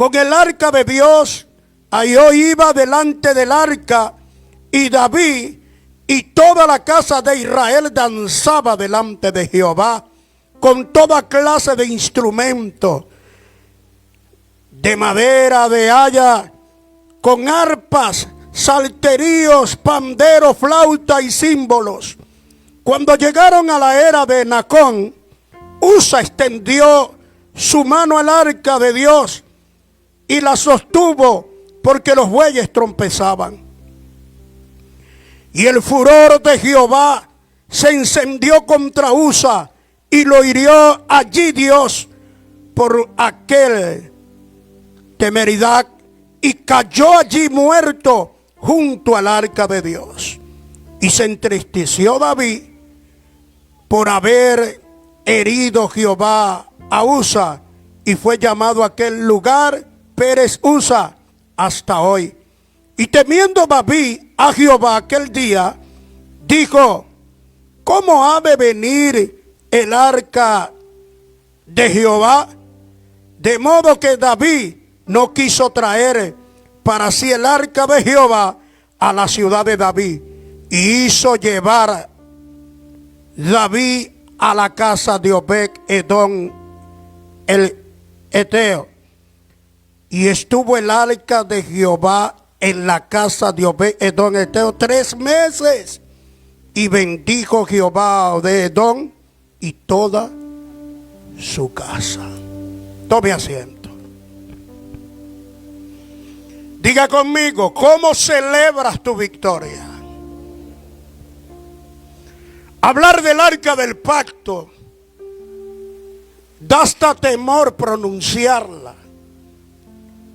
con el arca de Dios. Ahí iba delante del arca, y David y toda la casa de Israel danzaba delante de Jehová con toda clase de instrumentos de madera, de haya, con arpas, salterios, panderos, flauta y símbolos. Cuando llegaron a la era de Nacón, Usa extendió su mano al arca de Dios y la sostuvo porque los bueyes trompezaban. Y el furor de Jehová se encendió contra Usa y lo hirió allí Dios por aquel temeridad, y cayó allí muerto junto al arca de Dios. Y se entristeció David por haber herido Jehová a Usa, y fue llamado aquel lugar Pérez Usa hasta hoy. Y temiendo David a Jehová aquel día, dijo: ¿cómo ha de venir el arca de Jehová? De modo que David no quiso traer para sí el arca de Jehová a la ciudad de David, y hizo llevar David a la casa de Obed-Edom el Eteo. Y estuvo el arca de Jehová en la casa de Obed-Edom el Eteo 3 meses. Y bendijo Jehová a Obed-Edom y toda su casa. Tome asiento. Diga conmigo, ¿cómo celebras tu victoria? Hablar del arca del pacto da hasta temor pronunciarla,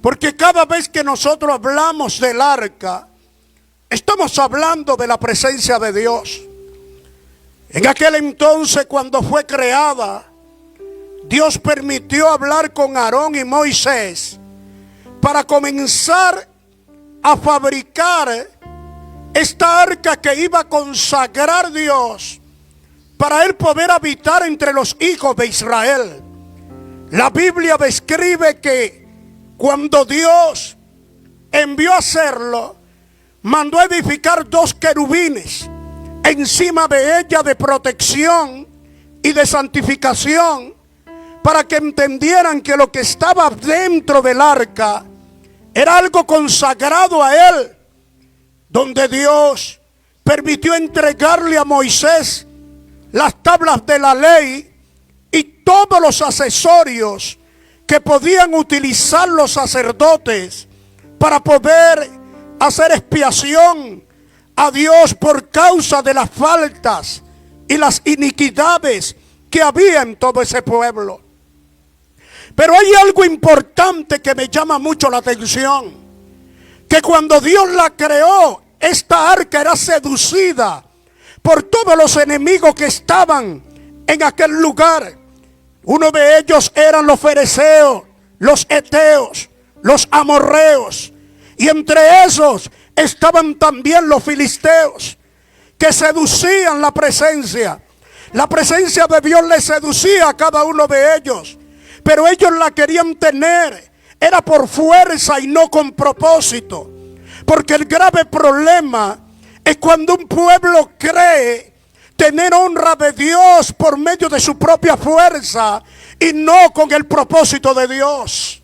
porque cada vez que nosotros hablamos del arca, estamos hablando de la presencia de Dios. En aquel entonces, cuando fue creada, Dios permitió hablar con Aarón y Moisés para comenzar a fabricar esta arca que iba a consagrar Dios para él poder habitar entre los hijos de Israel. La Biblia describe que cuando Dios envió a hacerlo, mandó a edificar 2 querubines encima de ella, de protección y de santificación, para que entendieran que lo que estaba dentro del arca era algo consagrado a él, donde Dios permitió entregarle a Moisés las tablas de la ley y todos los accesorios que podían utilizar los sacerdotes para poder hacer expiación a Dios por causa de las faltas y las iniquidades que había en todo ese pueblo. Pero hay algo importante que me llama mucho la atención, que cuando Dios la creó, esta arca era seducida por todos los enemigos que estaban en aquel lugar. Uno de ellos eran los fereceos, los eteos, los amorreos, y entre esos estaban también los filisteos, que seducían la presencia. La presencia de Dios les seducía a cada uno de ellos, pero ellos la querían tener, era por fuerza y no con propósito. Porque el grave problema es cuando un pueblo cree tener honra de Dios por medio de su propia fuerza y no con el propósito de Dios.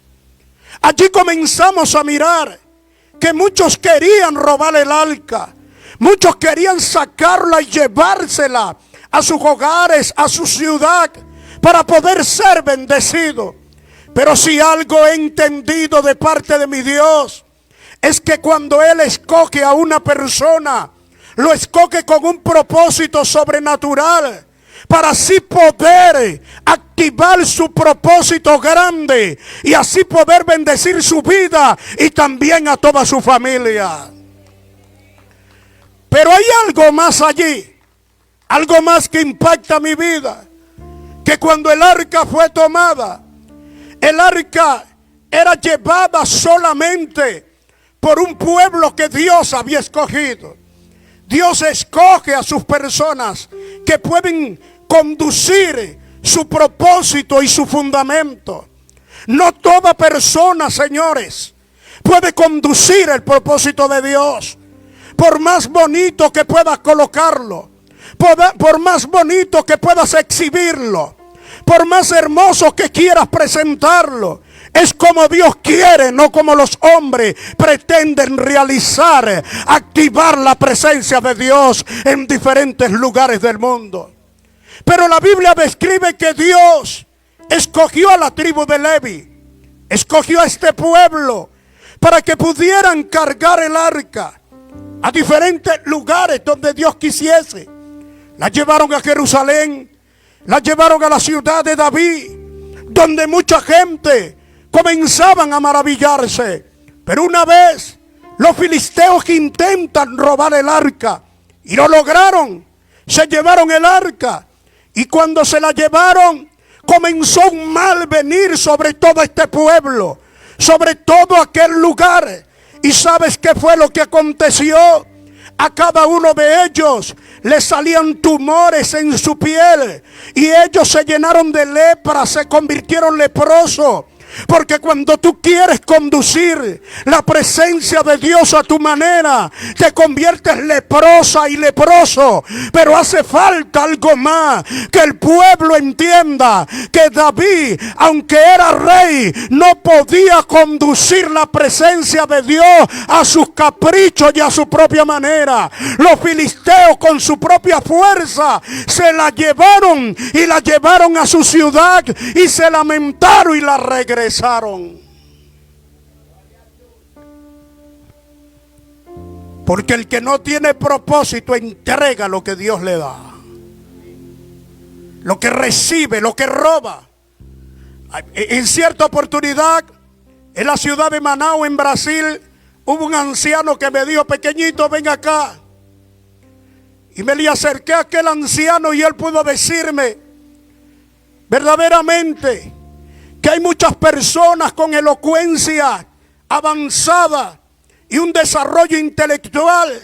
Allí comenzamos a mirar que muchos querían robar el arca, muchos querían sacarla y llevársela a sus hogares, a su ciudad, para poder ser bendecido. Pero si algo he entendido de parte de mi Dios, es que cuando Él escoge a una persona, lo escoge con un propósito sobrenatural, para así poder activar su propósito grande y así poder bendecir su vida y también a toda su familia. Pero hay algo más allí, algo más que impacta mi vida, que cuando el arca fue tomada, el arca era llevada solamente por un pueblo que Dios había escogido. Dios escoge a sus personas que pueden conducir su propósito y su fundamento. No toda persona, señores, puede conducir el propósito de Dios. Por más bonito que puedas colocarlo, por más bonito que puedas exhibirlo, por más hermoso que quieras presentarlo, es como Dios quiere, no como los hombres pretenden realizar, activar la presencia de Dios en diferentes lugares del mundo. Pero la Biblia describe que Dios escogió a la tribu de Levi, escogió a este pueblo para que pudieran cargar el arca a diferentes lugares donde Dios quisiese. La llevaron a Jerusalén, la llevaron a la ciudad de David, donde mucha gente comenzaban a maravillarse. Pero una vez los filisteos que intentan robar el arca y lo lograron, se llevaron el arca, y cuando se la llevaron comenzó un mal venir sobre todo este pueblo, sobre todo aquel lugar. ¿Y sabes qué fue lo que aconteció? A cada uno de ellos le salían tumores en su piel y ellos se llenaron de lepra, se convirtieron leprosos. Porque cuando tú quieres conducir la presencia de Dios a tu manera, te conviertes leprosa y leproso. Pero hace falta algo más, que el pueblo entienda que David, aunque era rey, no podía conducir la presencia de Dios a sus caprichos y a su propia manera. Los filisteos con su propia fuerza se la llevaron y la llevaron a su ciudad y se lamentaron y la regresaron. Porque el que no tiene propósito entrega lo que Dios le da, lo que recibe, lo que roba. En cierta oportunidad, en la ciudad de Manaus, en Brasil, hubo un anciano que me dijo: pequeñito, ven acá. Y me le acerqué a aquel anciano y él pudo decirme verdaderamente que hay muchas personas con elocuencia avanzada y un desarrollo intelectual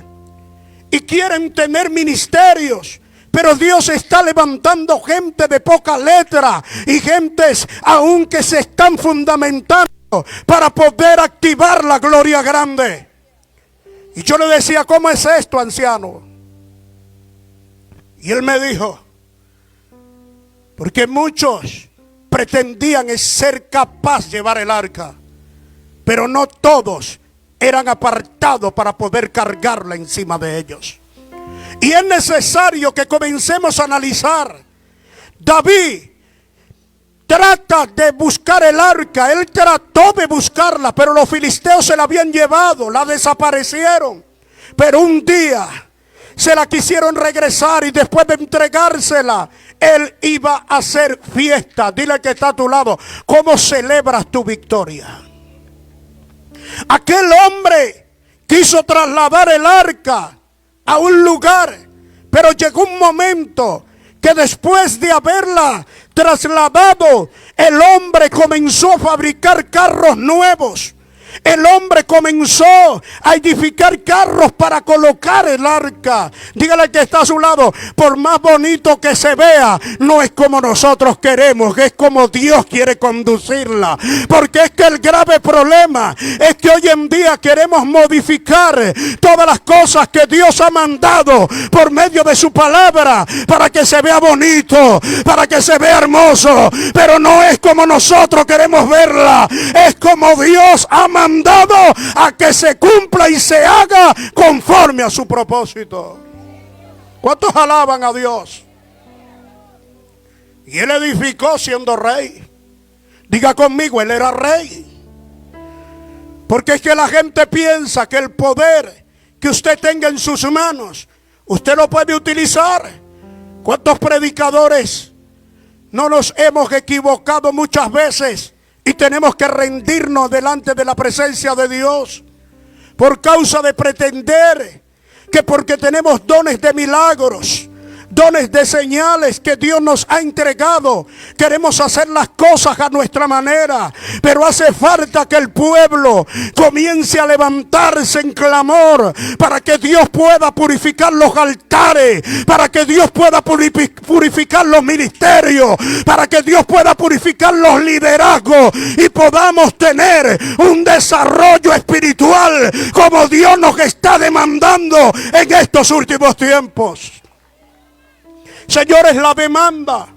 y quieren tener ministerios, pero Dios está levantando gente de poca letra y gentes aún que se están fundamentando para poder activar la gloria grande. Y yo le decía: ¿cómo es esto, anciano? Y él me dijo: porque muchos pretendían ser capaz de llevar el arca, pero no todos eran apartados para poder cargarla encima de ellos. Y es necesario que comencemos a analizar. David trata de buscar el arca, él trató de buscarla, pero los filisteos se la habían llevado, la desaparecieron. Pero un día se la quisieron regresar y después de entregársela, él iba a hacer fiesta. Dile al que está a tu lado: ¿cómo celebras tu victoria? Aquel hombre quiso trasladar el arca a un lugar, pero llegó un momento que después de haberla trasladado, el hombre comenzó a fabricar carros nuevos. El hombre comenzó a edificar carros para colocar el arca. Dígale al que está a su lado: por más bonito que se vea, no es como nosotros queremos, es como Dios quiere conducirla. Porque es que el grave problema es que hoy en día queremos modificar todas las cosas que Dios ha mandado por medio de su palabra para que se vea bonito, para que se vea hermoso, pero no es como nosotros queremos verla, es como Dios ha mandado a que se cumpla y se haga conforme a su propósito. ¿Cuántos alaban a Dios? Y él edificó siendo rey. Diga conmigo: él era rey. Porque es que la gente piensa que el poder que usted tenga en sus manos, usted lo puede utilizar. ¿Cuántos predicadores no nos hemos equivocado muchas veces? Y tenemos que rendirnos delante de la presencia de Dios por causa de pretender que porque tenemos dones de milagros, dones de señales que Dios nos ha entregado. Queremos hacer las cosas a nuestra manera, pero hace falta que el pueblo comience a levantarse en clamor para que Dios pueda purificar los altares, para que Dios pueda purificar los ministerios, para que Dios pueda purificar los liderazgos y podamos tener un desarrollo espiritual como Dios nos está demandando en estos últimos tiempos. Señores, la demanda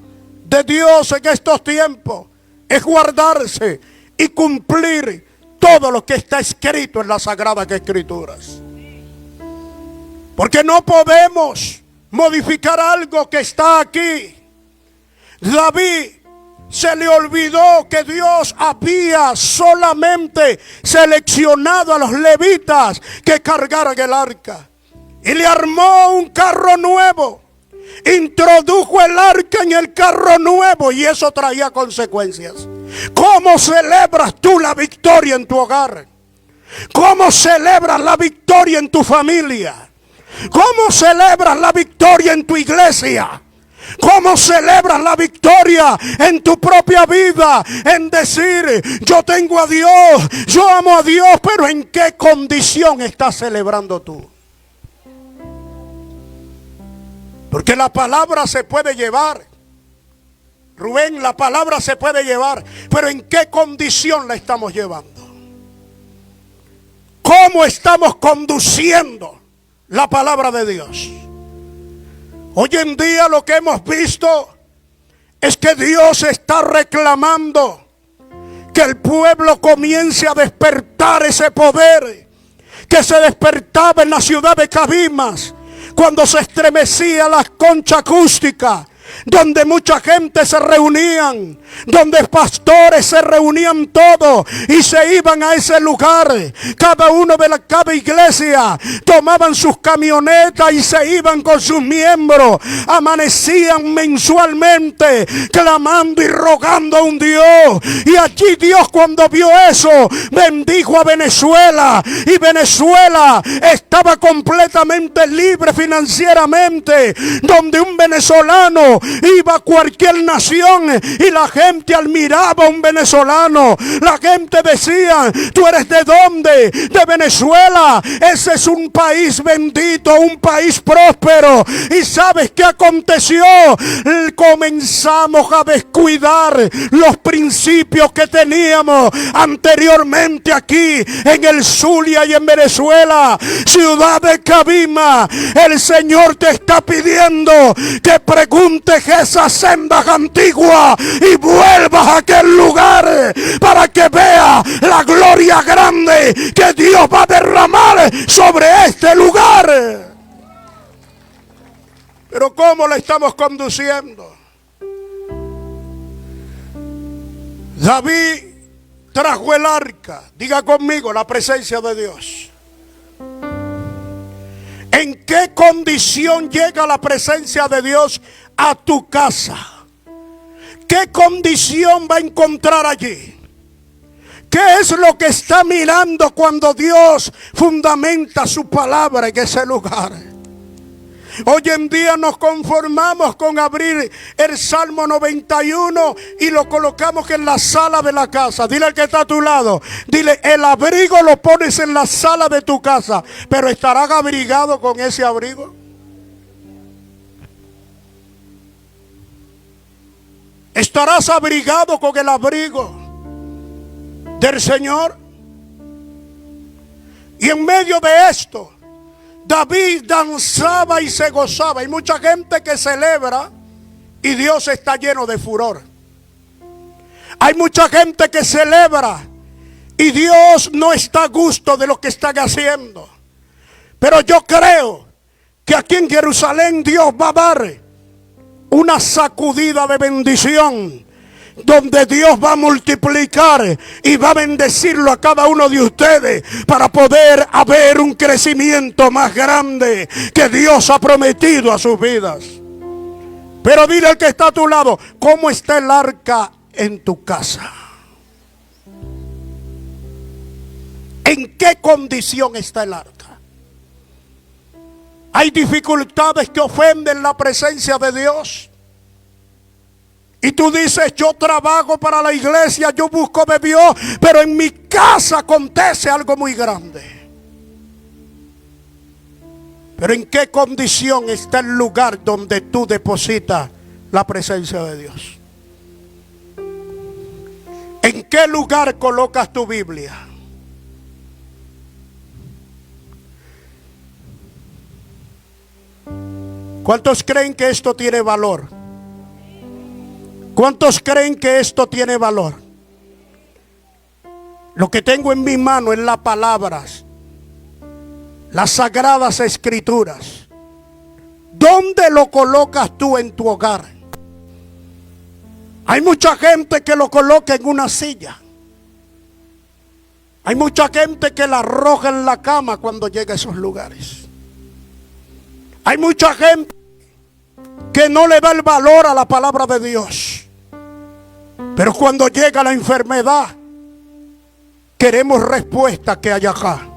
de Dios en estos tiempos es guardarse y cumplir todo lo que está escrito en las Sagradas Escrituras. Porque no podemos modificar algo que está aquí. David se le olvidó que Dios había solamente seleccionado a los levitas que cargaran el arca. Y le armó un carro nuevo. Introdujo el arca en el carro nuevo y eso traía consecuencias. ¿Cómo celebras tú la victoria en tu hogar? ¿Cómo celebras la victoria en tu familia? ¿Cómo celebras la victoria en tu iglesia? ¿Cómo celebras la victoria en tu propia vida? En decir, yo tengo a Dios, yo amo a Dios, pero ¿en qué condición estás celebrando tú? Porque la palabra se puede llevar. Rubén, la palabra se puede llevar, pero ¿en qué condición la estamos llevando? ¿Cómo estamos conduciendo la palabra de Dios? Hoy en día lo que hemos visto es que Dios está reclamando que el pueblo comience a despertar ese poder que se despertaba en la ciudad de Cabimas cuando se estremecía la concha acústica, donde mucha gente se reunían, donde pastores se reunían todos y se iban a ese lugar. Cada uno de cada iglesia tomaban sus camionetas y se iban con sus miembros. Amanecían mensualmente clamando y rogando a un Dios. Y allí Dios, cuando vio eso, bendijo a Venezuela. Y Venezuela estaba completamente libre financieramente, donde un venezolano iba a cualquier nación y la gente admiraba a un venezolano. La gente decía, ¿tú eres de dónde? De Venezuela. Ese es un país bendito, un país próspero. ¿Y sabes qué aconteció? Comenzamos a descuidar los principios que teníamos anteriormente aquí en el Zulia y en Venezuela. Ciudad de Cabima, el Señor te está pidiendo que preguntes esas sendas antiguas y vuelvas a aquel lugar para que veas la gloria grande que Dios va a derramar sobre este lugar. Pero ¿cómo le estamos conduciendo? David trajo el arca, diga conmigo, la presencia de Dios. ¿En qué condición llega la presencia de Dios a tu casa? ¿Qué condición va a encontrar allí? ¿Qué es lo que está mirando cuando Dios fundamenta su palabra en ese lugar? Hoy en día nos conformamos con abrir el Salmo 91 y lo colocamos en la sala de la casa. Dile al que está a tu lado, dile, el abrigo lo pones en la sala de tu casa, pero ¿estarás abrigado con ese abrigo? ¿Estarás abrigado con el abrigo del Señor? Y en medio de esto, David danzaba y se gozaba. Hay mucha gente que celebra y Dios está lleno de furor. Hay mucha gente que celebra y Dios no está a gusto de lo que están haciendo. Pero yo creo que aquí en Jerusalén Dios va a dar una sacudida de bendición, donde Dios va a multiplicar y va a bendecirlo a cada uno de ustedes para poder haber un crecimiento más grande que Dios ha prometido a sus vidas. Pero dile al que está a tu lado, ¿cómo está el arca en tu casa? ¿En qué condición está el arca? Hay dificultades que ofenden la presencia de Dios. Y tú dices, yo trabajo para la iglesia, yo busco de Dios, pero en mi casa acontece algo muy grande. Pero ¿en qué condición está el lugar donde tú depositas la presencia de Dios? ¿En qué lugar colocas tu Biblia? ¿Cuántos creen que esto tiene valor? ¿Cuántos creen que esto tiene valor? Lo que tengo en mi mano es las palabras, las sagradas escrituras. ¿Dónde lo colocas tú en tu hogar? Hay mucha gente que lo coloca en una silla. Hay mucha gente que la arroja en la cama cuando llega a esos lugares. Hay mucha gente que no le da el valor a la palabra de Dios. Pero cuando llega la enfermedad, queremos respuesta que hay acá.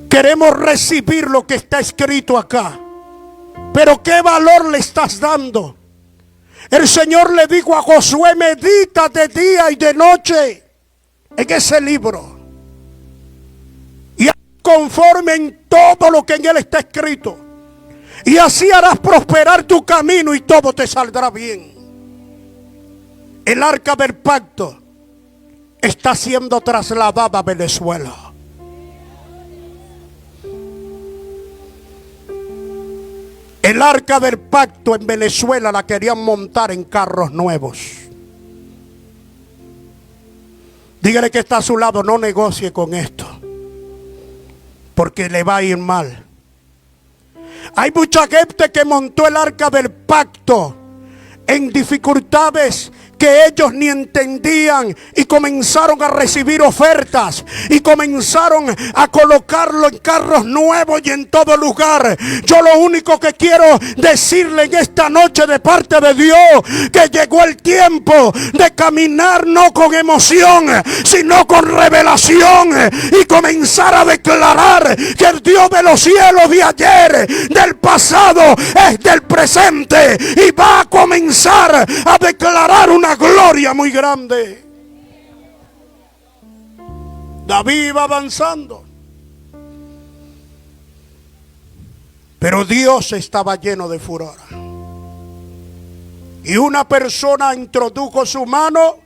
Queremos recibir lo que está escrito acá. Pero ¿qué valor le estás dando? El Señor le dijo a Josué, medita de día y de noche en ese libro. Y conforme en todo lo que en él está escrito. Y así harás prosperar tu camino y todo te saldrá bien. El arca del pacto está siendo trasladada a Venezuela. El arca del pacto en Venezuela la querían montar en carros nuevos. Dígale que está a su lado, no negocie con esto, porque le va a ir mal. Hay mucha gente que montó el arca del pacto en dificultades que ellos ni entendían y comenzaron a recibir ofertas y comenzaron a colocarlo en carros nuevos y en todo lugar. Yo lo único que quiero decirle en esta noche de parte de Dios, que llegó el tiempo de caminar no con emoción, sino con revelación y comenzar a declarar que el Dios de los cielos de ayer, del pasado, es del presente y va a comenzar a declarar una gloria muy grande. David iba avanzando, pero Dios estaba lleno de furor. Y una persona introdujo su mano,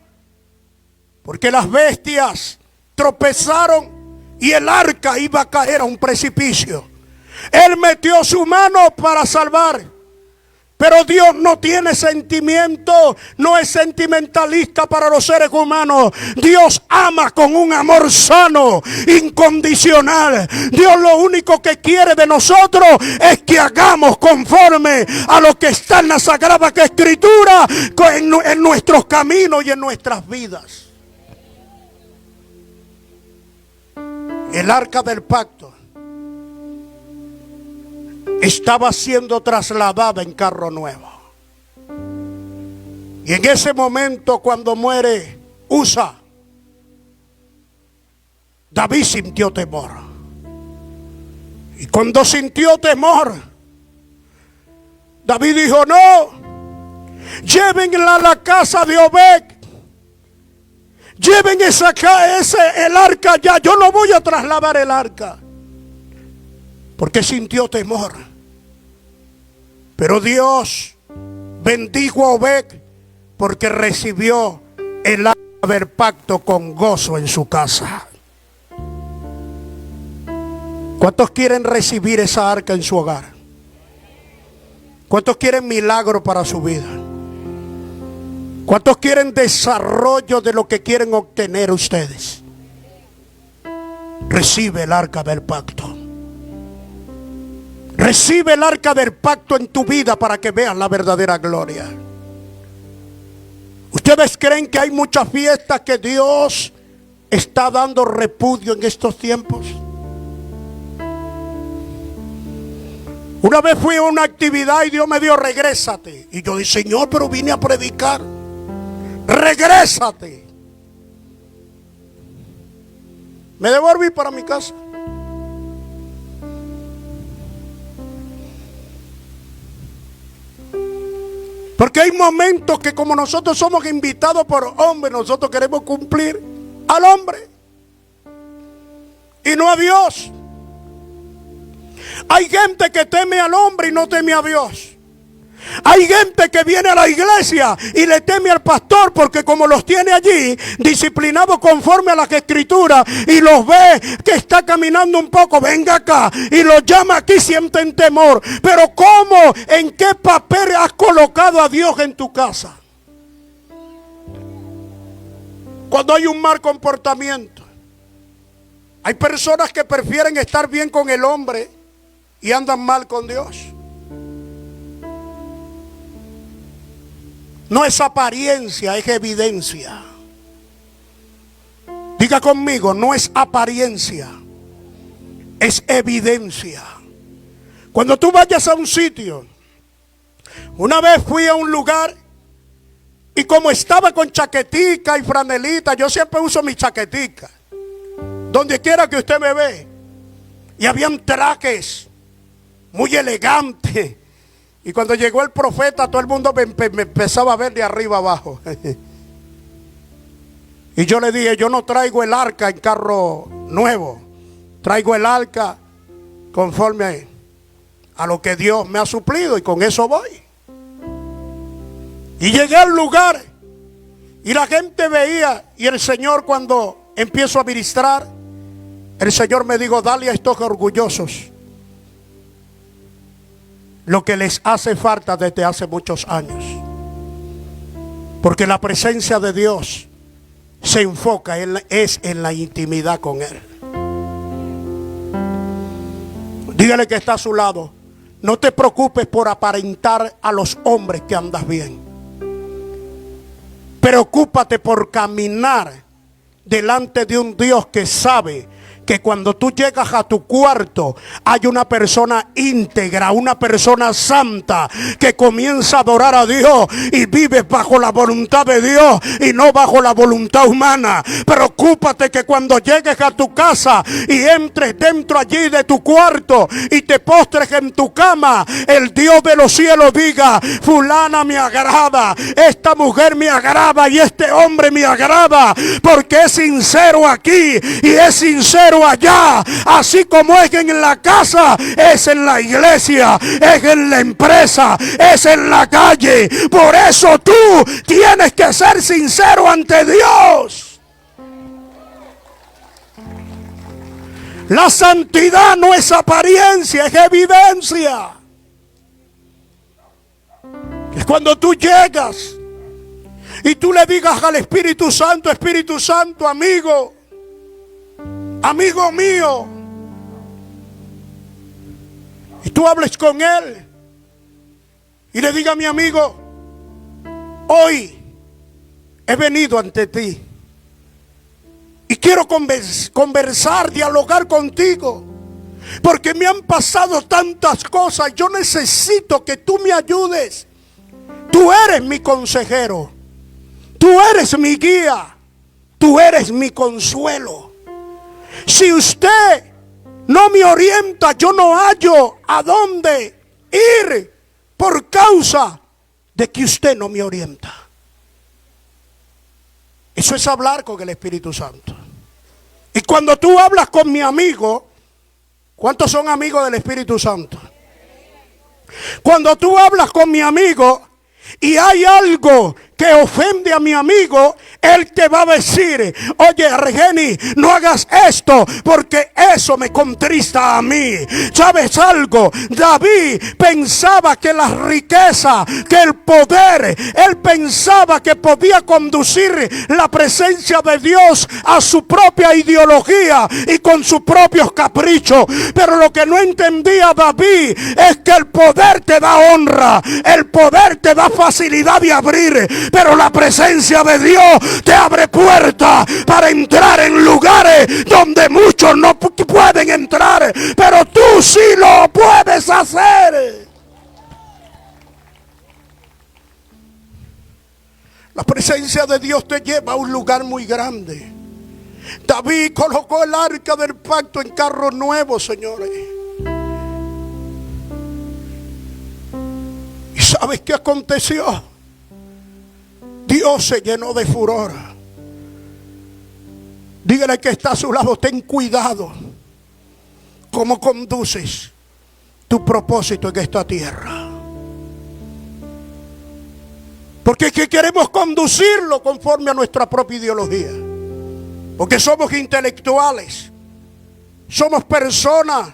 porque las bestias tropezaron y el arca iba a caer a un precipicio. Él metió su mano para salvar. Pero Dios no tiene sentimiento, no es sentimentalista para los seres humanos. Dios ama con un amor sano, incondicional. Dios lo único que quiere de nosotros es que hagamos conforme a lo que está en la Sagrada Escritura, en nuestros caminos y en nuestras vidas. El arca del pacto estaba siendo trasladada en carro nuevo. Y en ese momento, cuando muere Usa, David sintió temor. Y cuando sintió temor, David dijo, no, llévenla a la casa de Obed. Lleven el arca ya. Yo no voy a trasladar el arca. Porque sintió temor. Pero Dios bendijo a Obed porque recibió el arca del pacto con gozo en su casa. ¿Cuántos quieren recibir esa arca en su hogar? ¿Cuántos quieren milagro para su vida? ¿Cuántos quieren desarrollo de lo que quieren obtener ustedes? Recibe el arca del pacto. Recibe el arca del pacto en tu vida para que veas la verdadera gloria. ¿Ustedes creen que hay muchas fiestas que Dios está dando repudio en estos tiempos? Una vez fui a una actividad y Dios me dijo, regrésate. Y yo dije, Señor, pero vine a predicar. Regrésate. Me devolví para mi casa. Porque hay momentos que como nosotros somos invitados por hombres, nosotros queremos cumplir al hombre y no a Dios. Hay gente que teme al hombre y no teme a Dios. Hay gente que viene a la iglesia y le teme al pastor porque como los tiene allí disciplinados conforme a las escrituras y los ve que está caminando un poco, venga acá, y los llama aquí, sienten temor. Pero ¿cómo? ¿En qué papel has colocado a Dios en tu casa? Cuando hay un mal comportamiento, hay personas que prefieren estar bien con el hombre y andan mal con Dios. No es apariencia, es evidencia. Diga conmigo, no es apariencia, es evidencia. Cuando tú vayas a un sitio, una vez fui a un lugar y como estaba con chaquetica y franelita, yo siempre uso mi chaquetica, donde quiera que usted me ve, y habían trajes muy elegantes. Y cuando llegó el profeta, todo el mundo me empezaba a ver de arriba abajo. Y yo le dije, yo no traigo el arca en carro nuevo. Traigo el arca conforme a lo que Dios me ha suplido y con eso voy. Y llegué al lugar y la gente veía. Y el Señor, cuando empiezo a ministrar, el Señor me dijo, dale a estos orgullosos lo que les hace falta desde hace muchos años. Porque la presencia de Dios se enfoca en la intimidad con Él. Dígale que está a su lado, no te preocupes por aparentar a los hombres que andas bien. Preocúpate por caminar delante de un Dios que sabe que cuando tú llegas a tu cuarto hay una persona íntegra, una persona santa que comienza a adorar a Dios y vive bajo la voluntad de Dios y no bajo la voluntad humana. Preocúpate que cuando llegues a tu casa y entres dentro allí de tu cuarto y te postres en tu cama, el Dios de los cielos diga, fulana me agrada, esta mujer me agrada y este hombre me agrada, porque es sincero aquí y es sincero allá. Así como es en la casa, es en la iglesia, es en la empresa, es en la calle. Por eso tú tienes que ser sincero ante Dios. La santidad no es apariencia, es evidencia. Es cuando tú llegas y tú le digas al Espíritu Santo, amigo, amigo mío, y tú hables con Él y le diga, mi amigo, hoy he venido ante ti y quiero conversar, dialogar contigo, porque me han pasado tantas cosas. Yo necesito que tú me ayudes. Tú eres mi consejero, tú eres mi guía, tú eres mi consuelo. Si usted no me orienta, yo no hallo a dónde ir por causa de que usted no me orienta. Eso es hablar con el Espíritu Santo. Y cuando tú hablas con mi amigo, ¿cuántos son amigos del Espíritu Santo? Cuando tú hablas con mi amigo y hay algo que ofende a mi amigo, él te va a decir, oye Regeni, no hagas esto porque eso me contrista a mí. ¿Sabes algo? David pensaba que la riqueza, que el poder, él pensaba que podía conducir la presencia de Dios a su propia ideología y con sus propios caprichos. Pero lo que no entendía David es que el poder te da honra, el poder te da facilidad de abrir, pero la presencia de Dios te abre puertas para entrar en lugares donde muchos no pueden entrar, pero tú sí lo puedes hacer. La presencia de Dios te lleva a un lugar muy grande. David colocó el arca del pacto en carros nuevos, señores. ¿Y sabes qué aconteció? Dios se llenó de furor. Dígale que está a su lado: ten cuidado cómo conduces tu propósito en esta tierra. Porque es que queremos conducirlo conforme a nuestra propia ideología. Porque somos intelectuales. Somos personas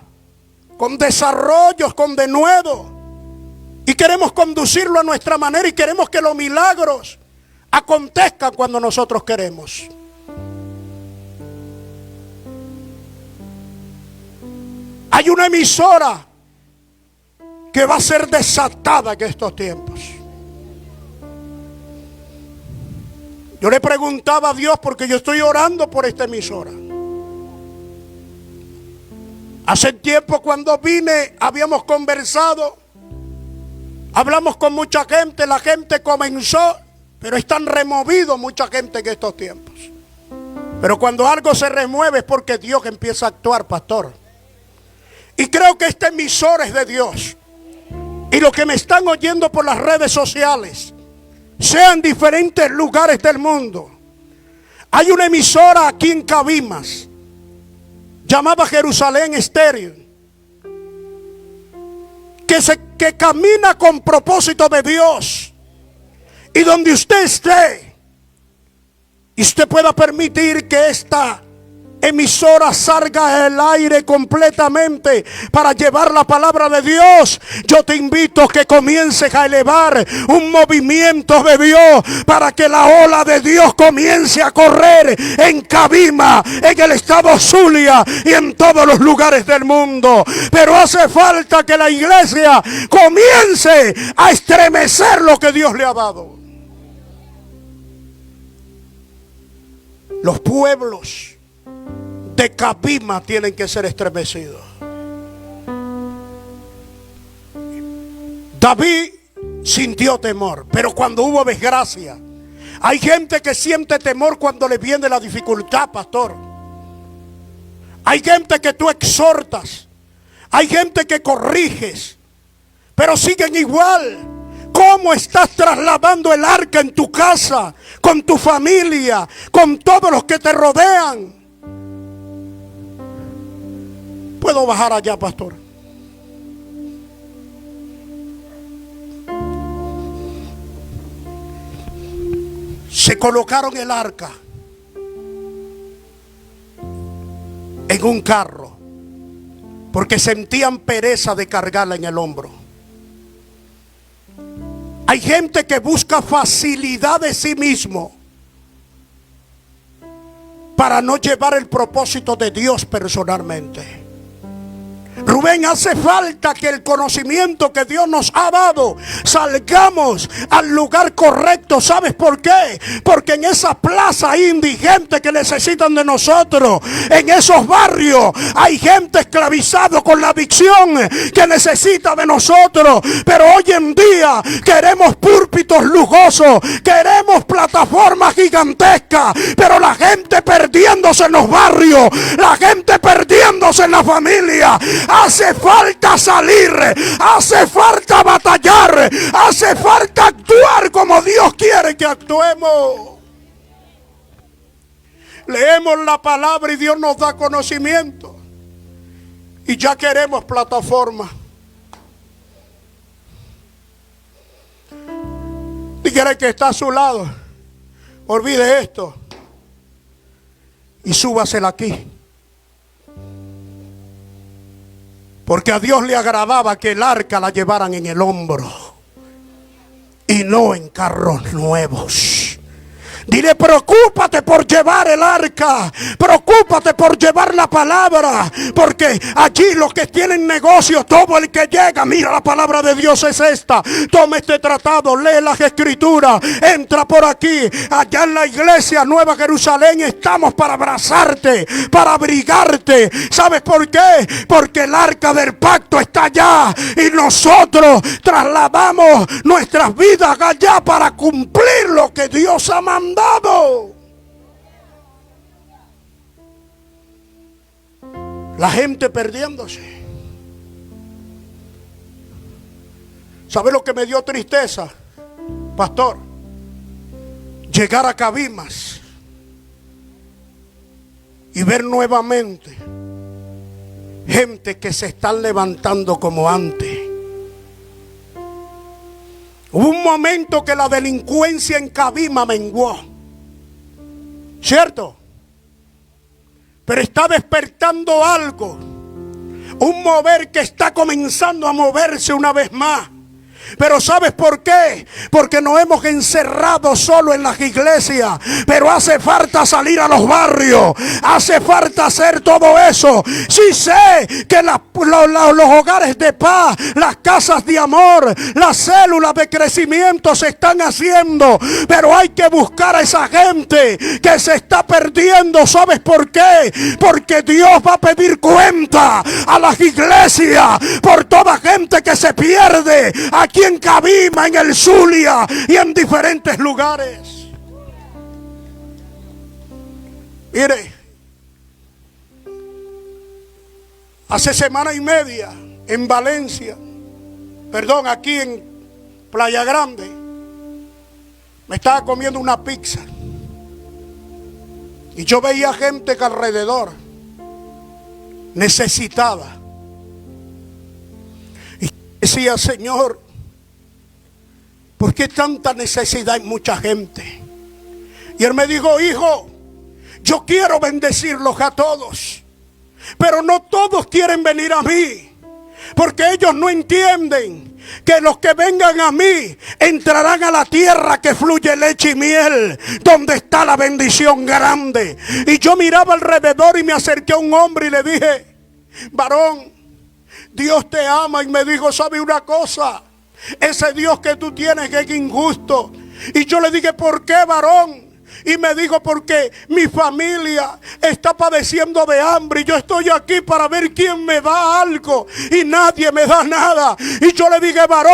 con desarrollos, con denuedo. Y queremos conducirlo a nuestra manera y queremos que los milagros acontezcan cuando nosotros queremos. Hay una emisora que va a ser desatada en estos tiempos. Yo le preguntaba a Dios, porque yo estoy orando por esta emisora. Hace tiempo, cuando vine, habíamos conversado, hablamos con mucha gente, la gente comenzó, pero están removidos mucha gente en estos tiempos. Pero cuando algo se remueve es porque Dios empieza a actuar, pastor. Y creo que esta emisora es de Dios. Y los que me están oyendo por las redes sociales, sean diferentes lugares del mundo. Hay una emisora aquí en Cabimas, llamada Jerusalén Estéreo, que camina con propósito de Dios. Y donde usted esté, y usted pueda permitir que esta emisora salga al aire completamente para llevar la palabra de Dios, yo te invito a que comiences a elevar un movimiento de Dios para que la ola de Dios comience a correr en Cabima, en el estado Zulia y en todos los lugares del mundo. Pero hace falta que la iglesia comience a estremecer lo que Dios le ha dado. Los pueblos de Cabima tienen que ser estremecidos. David sintió temor, pero cuando hubo desgracia, hay gente que siente temor cuando le viene la dificultad, pastor. Hay gente que tú exhortas, hay gente que corriges, pero siguen igual. ¿Cómo estás trasladando el arca en tu casa, con tu familia, con todos los que te rodean? ¿Puedo bajar allá, pastor? Se colocaron el arca en un carro porque sentían pereza de cargarla en el hombro. Hay gente que busca facilidad de sí mismo para no llevar el propósito de Dios personalmente. Rubén, hace falta que el conocimiento que Dios nos ha dado salgamos al lugar correcto. ¿Sabes por qué? Porque en esa plaza hay indigentes que necesitan de nosotros. En esos barrios hay gente esclavizada con la adicción que necesita de nosotros. Pero hoy en día queremos púlpitos lujosos, queremos plataformas gigantescas, pero la gente perdiéndose en los barrios, la gente perdiéndose en la familia. Hace falta salir, hace falta batallar, hace falta actuar como Dios quiere que actuemos. Leemos la palabra y Dios nos da conocimiento y ya queremos plataforma. Dígale que está a su lado: olvide esto y súbasela aquí. Porque a Dios le agradaba que el arca la llevaran en el hombro y no en carros nuevos. Dile: preocúpate por llevar el arca, preocúpate por llevar la palabra, porque allí los que tienen negocios, todo el que llega, mira, la palabra de Dios es esta: toma este tratado, lee las escrituras, entra por aquí. Allá en la iglesia Nueva Jerusalén estamos para abrazarte, para abrigarte. ¿Sabes por qué? Porque el arca del pacto está allá y nosotros trasladamos nuestras vidas allá para cumplir lo que Dios ha mandado. La gente perdiéndose. ¿Sabe lo que me dio tristeza, pastor? llegar a Cabimas y ver nuevamente gente que se están levantando como antes. Hubo un momento que la delincuencia en Cabimas menguó, ¿cierto? Pero está despertando algo, un mover que está comenzando a moverse una vez más. Pero ¿sabes por qué? Porque nos hemos encerrado solo en las iglesias. Pero hace falta salir a los barrios. Hace falta hacer todo eso. Sí sé que los hogares de paz, las casas de amor, las células de crecimiento se están haciendo. Pero hay que buscar a esa gente que se está perdiendo. ¿Sabes por qué? Porque Dios va a pedir cuenta a las iglesias por toda gente que se pierde aquí en Cabimas, en el Zulia y en diferentes lugares. Mire, hace semana y media en Valencia, aquí en Playa Grande, me estaba comiendo una pizza y yo veía gente que alrededor necesitada. Y decía, Señor, ¿por qué tanta necesidad en mucha gente? Y Él me dijo, hijo, yo quiero bendecirlos a todos, pero no todos quieren venir a mí, porque ellos no entienden que los que vengan a mí entrarán a la tierra que fluye leche y miel, donde está la bendición grande. Y yo miraba alrededor y me acerqué a un hombre y le dije, varón, Dios te ama. Y me dijo, ¿sabe una cosa? Ese Dios que tú tienes es injusto. Y yo le dije, ¿por qué, varón? Y me dijo, porque mi familia está padeciendo de hambre y yo estoy aquí para ver quién me da algo y nadie me da nada. Y yo le dije, varón,